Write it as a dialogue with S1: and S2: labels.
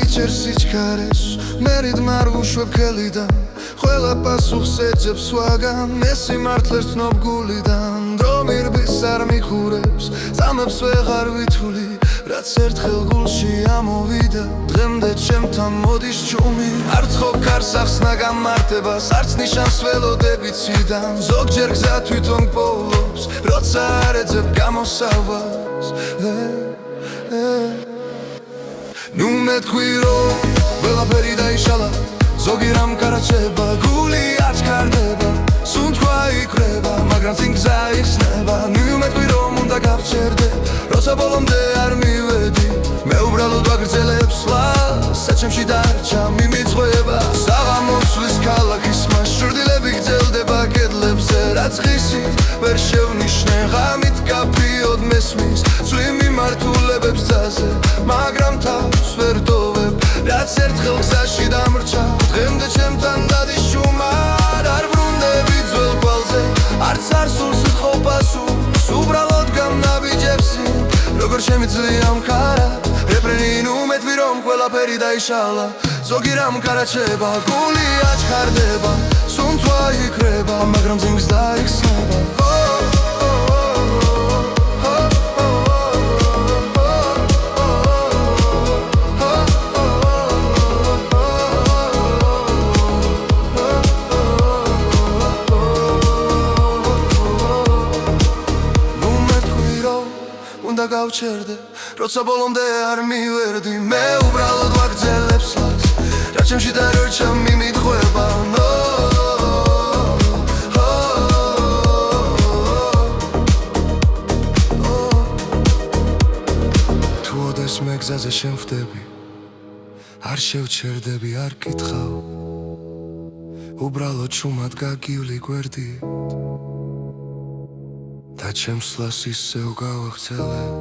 S1: იჭერს სიჩქარეს მერიდ მარვუშვებ ხელიდან ყველა პასუხს ეძებს სხვაგან მე სიმართლეს ვცნობ გულიდან დრო მირბის არ მიხურებს წამებს ვეღარ ვითვლი რაც ერთხელ გულში ამოვიდა დღემდე ჩემთან მოდის ჩუმი არ ვცხოვ ქარსახს ნაგამარტებას არც ნიშანს ველოდები ციდან ზოგჯერ გზა თვითონ გპოულობს როცა არ ეძებ გამოსავალს ნუ მეთქვი რომ ყველაფერი დაიშალა ზოგი რამ კარაჩება გული აჩქარდება სუნთქვა იქრება მაგრამ წინ გზა იხსნება ნუ მეთქვი რომ უნდა გავჩერდე როცა ბოლომდე არ მივედი მე უბრალოდ ვაგრძელებს ლას საჩემში დარჩა მიმიწყვება საღამოსვლის ქალაქის მასშურდილები გრძელდება კედლებზე რაც ღისით ვერ შევნიშნე ღამით კაფიოდ მესმის ცვი მიმართულებებს გზაზე მაგრამ თავს ვერ დოვებ რაც ერთხელ გზაში დამრჩა დღემდე ჩემთან დადის შუმარ არ ბრუნდები ძველ გვალზე არც არსულს ვთხოვ პასუხს უბრალოდ გამნაბიჯებსი როგორ შემიძლია მხარა რეფრენი ნუ მეთქვი რომ ყველაფერი დაიშალა ზოგი რამ კარაჩება გული აჩქარდება სუნთქვა იქრება მაგრამ წინ გზა იხსნება გავჩერდე როცა ბოლომდე არ მივერდი მე უბრალოდ ვაგრძელებს ლას რა ჩემში დარჩა მიმიტყვება თუ ოდეს მე გზაზე შემხვდები არ შევჩერდები არ კითხავ უბრალოდ შუმად გაგივლი გვერდით და ჩემს ლას ისევ გავახცელებ